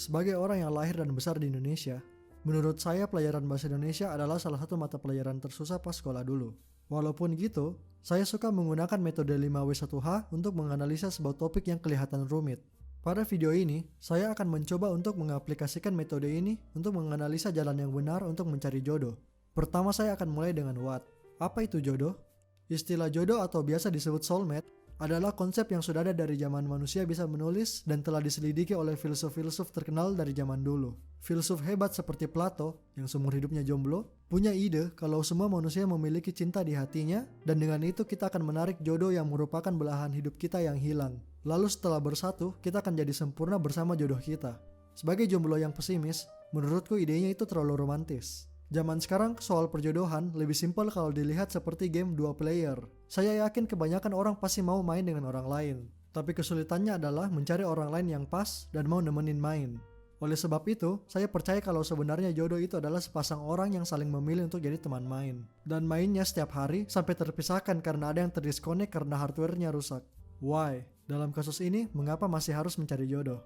Sebagai orang yang lahir dan besar di Indonesia, menurut saya pelajaran bahasa Indonesia adalah salah satu mata pelajaran tersusah pas sekolah dulu. Walaupun gitu, saya suka menggunakan metode 5W1H untuk menganalisa sebuah topik yang kelihatan rumit. Pada video ini, saya akan mencoba untuk mengaplikasikan metode ini untuk menganalisa jalan yang benar untuk mencari jodoh. Pertama saya akan mulai dengan what. Apa itu jodoh? Istilah jodoh atau biasa disebut soulmate adalah konsep yang sudah ada dari zaman manusia bisa menulis dan telah diselidiki oleh filsuf-filsuf terkenal dari zaman dulu. Filsuf hebat seperti Plato, yang seumur hidupnya jomblo, punya ide kalau semua manusia memiliki cinta di hatinya dan dengan itu kita akan menarik jodoh yang merupakan belahan hidup kita yang hilang. Lalu setelah bersatu, kita akan jadi sempurna bersama jodoh kita. Sebagai jomblo yang pesimis, menurutku idenya itu terlalu romantis. Zaman sekarang soal perjodohan lebih simpel kalau dilihat seperti game 2 player. Saya yakin kebanyakan orang pasti mau main dengan orang lain. Tapi kesulitannya adalah mencari orang lain yang pas dan mau nemenin main. Oleh sebab itu, saya percaya kalau sebenarnya jodoh itu adalah sepasang orang yang saling memilih untuk jadi teman main. Dan mainnya setiap hari sampai terpisahkan karena ada yang terdisconnect karena hardware-nya rusak. Why? Dalam kasus ini, mengapa masih harus mencari jodoh?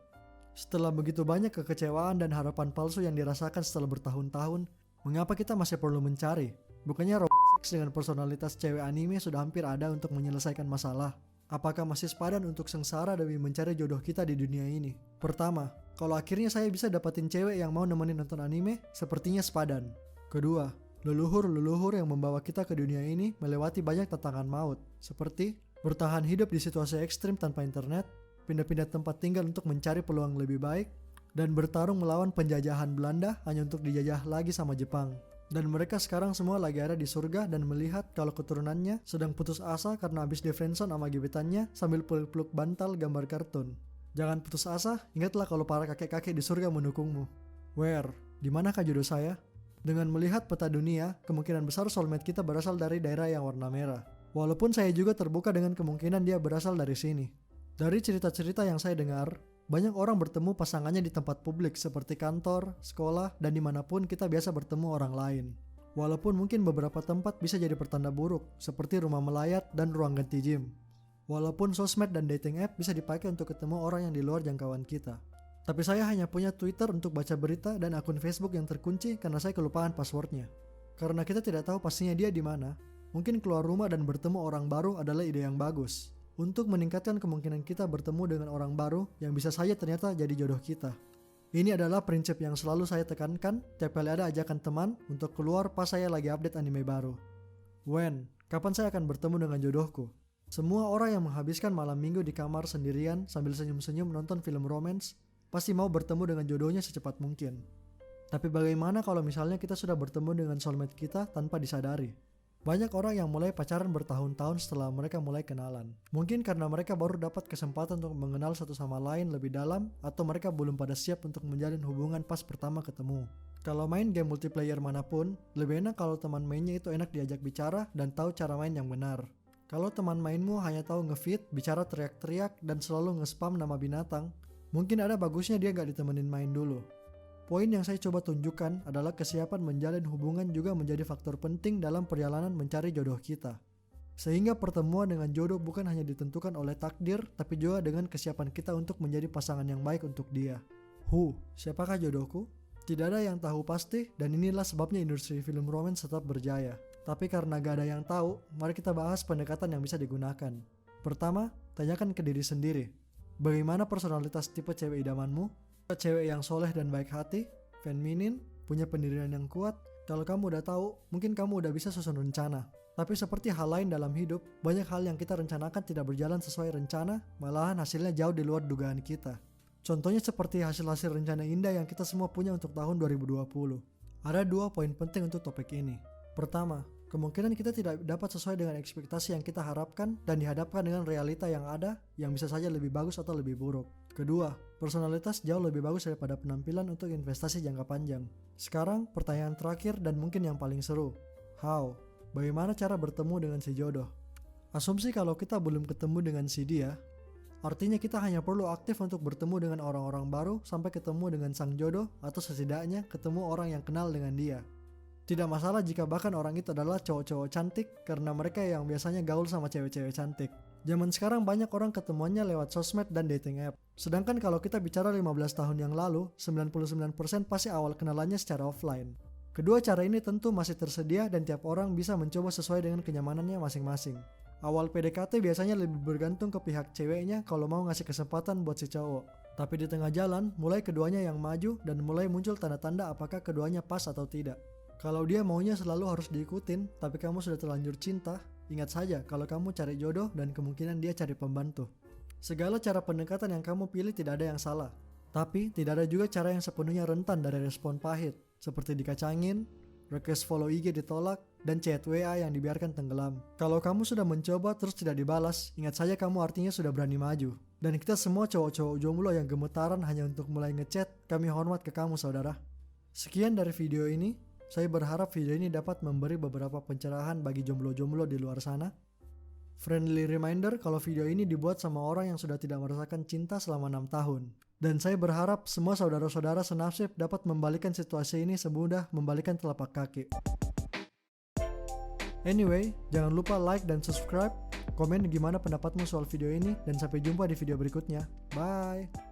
Setelah begitu banyak kekecewaan dan harapan palsu yang dirasakan setelah bertahun-tahun, mengapa kita masih perlu mencari? Bukannya robot seks dengan personalitas cewek anime sudah hampir ada untuk menyelesaikan masalah? Apakah masih sepadan untuk sengsara demi mencari jodoh kita di dunia ini? Pertama, kalau akhirnya saya bisa dapetin cewek yang mau nemenin nonton anime, sepertinya sepadan. Kedua, leluhur-leluhur yang membawa kita ke dunia ini melewati banyak tantangan maut, seperti bertahan hidup di situasi ekstrim tanpa internet, pindah-pindah tempat tinggal untuk mencari peluang lebih baik, dan bertarung melawan penjajahan Belanda hanya untuk dijajah lagi sama Jepang. Dan mereka sekarang semua lagi ada di surga dan melihat kalau keturunannya sedang putus asa karena habis di friendzone sama gebetannya sambil peluk-peluk bantal gambar kartun. Jangan putus asa, ingatlah kalau para kakek-kakek di surga mendukungmu. Where? Dimanakah jodoh saya? Dengan melihat peta dunia, kemungkinan besar soulmate kita berasal dari daerah yang warna merah. Walaupun saya juga terbuka dengan kemungkinan dia berasal dari sini. Dari cerita-cerita yang saya dengar, banyak orang bertemu pasangannya di tempat publik seperti kantor, sekolah, dan dimanapun kita biasa bertemu orang lain. Walaupun mungkin beberapa tempat bisa jadi pertanda buruk, seperti rumah melayat dan ruang ganti gym. Walaupun sosmed dan dating app bisa dipakai untuk ketemu orang yang di luar jangkauan kita. Tapi saya hanya punya Twitter untuk baca berita dan akun Facebook yang terkunci karena saya kelupaan passwordnya. Karena kita tidak tahu pastinya dia di mana, mungkin keluar rumah dan bertemu orang baru adalah ide yang bagus. Untuk meningkatkan kemungkinan kita bertemu dengan orang baru yang bisa saja ternyata jadi jodoh kita. Ini adalah prinsip yang selalu saya tekankan tiap kali ada ajakan teman untuk keluar pas saya lagi update anime baru. When? Kapan saya akan bertemu dengan jodohku? Semua orang yang menghabiskan malam minggu di kamar sendirian sambil senyum-senyum menonton film romance pasti mau bertemu dengan jodohnya secepat mungkin. Tapi bagaimana kalau misalnya kita sudah bertemu dengan soulmate kita tanpa disadari? Banyak orang yang mulai pacaran bertahun-tahun setelah mereka mulai kenalan. Mungkin karena mereka baru dapat kesempatan untuk mengenal satu sama lain lebih dalam, atau mereka belum pada siap untuk menjalin hubungan pas pertama ketemu. Kalau main game multiplayer manapun, lebih enak kalau teman mainnya itu enak diajak bicara dan tahu cara main yang benar. Kalau teman mainmu hanya tahu ngefeed, bicara teriak-teriak, dan selalu nge-spam nama binatang, mungkin ada bagusnya dia gak ditemenin main dulu. Poin yang saya coba tunjukkan adalah kesiapan menjalin hubungan juga menjadi faktor penting dalam perjalanan mencari jodoh kita. Sehingga pertemuan dengan jodoh bukan hanya ditentukan oleh takdir, tapi juga dengan kesiapan kita untuk menjadi pasangan yang baik untuk dia. Siapakah jodohku? Tidak ada yang tahu pasti, dan inilah sebabnya industri film romance tetap berjaya. Tapi karena gak ada yang tahu, mari kita bahas pendekatan yang bisa digunakan. Pertama, tanyakan ke diri sendiri. Bagaimana personalitas tipe cewek idamanmu? Cewek yang soleh dan baik hati, feminin, punya pendirian yang kuat. Kalau kamu udah tahu, mungkin kamu udah bisa susun rencana. Tapi seperti hal lain dalam hidup, banyak hal yang kita rencanakan tidak berjalan sesuai rencana, malahan hasilnya jauh di luar dugaan kita. Contohnya seperti hasil-hasil rencana indah yang kita semua punya untuk tahun 2020. Ada 2 poin penting untuk topik ini. Pertama, kemungkinan kita tidak dapat sesuai dengan ekspektasi yang kita harapkan dan dihadapkan dengan realita yang ada yang bisa saja lebih bagus atau lebih buruk. Kedua, personalitas jauh lebih bagus daripada penampilan untuk investasi jangka panjang. Sekarang, pertanyaan terakhir dan mungkin yang paling seru. How? Bagaimana cara bertemu dengan si jodoh? Asumsi kalau kita belum ketemu dengan si dia, artinya kita hanya perlu aktif untuk bertemu dengan orang-orang baru sampai ketemu dengan sang jodoh atau setidaknya ketemu orang yang kenal dengan dia. Tidak masalah jika bahkan orang itu adalah cowok-cowok cantik karena mereka yang biasanya gaul sama cewek-cewek cantik. Zaman sekarang banyak orang ketemuannya lewat sosmed dan dating app. Sedangkan kalau kita bicara 15 tahun yang lalu, 99% pasti awal kenalannya secara offline. Kedua cara ini tentu masih tersedia dan tiap orang bisa mencoba sesuai dengan kenyamanannya masing-masing. Awal PDKT biasanya lebih bergantung ke pihak ceweknya kalau mau ngasih kesempatan buat si cowok. Tapi di tengah jalan, mulai keduanya yang maju dan mulai muncul tanda-tanda apakah keduanya pas atau tidak. Kalau dia maunya selalu harus diikutin, tapi kamu sudah terlanjur cinta, ingat saja kalau kamu cari jodoh dan kemungkinan dia cari pembantu. Segala cara pendekatan yang kamu pilih tidak ada yang salah. Tapi tidak ada juga cara yang sepenuhnya rentan dari respon pahit, seperti dikacangin, request follow IG ditolak, dan chat WA yang dibiarkan tenggelam. Kalau kamu sudah mencoba terus tidak dibalas, ingat saja kamu artinya sudah berani maju. Dan kita semua cowok-cowok jomblo yang gemetaran hanya untuk mulai ngechat, kami hormat ke kamu saudara. Sekian dari video ini. Saya berharap video ini dapat memberi beberapa pencerahan bagi jomblo-jomblo di luar sana. Friendly reminder kalau video ini dibuat sama orang yang sudah tidak merasakan cinta selama 6 tahun. Dan saya berharap semua saudara-saudara senasib dapat membalikan situasi ini semudah membalikan telapak kaki. Anyway, jangan lupa like dan subscribe, komen gimana pendapatmu soal video ini, dan sampai jumpa di video berikutnya. Bye!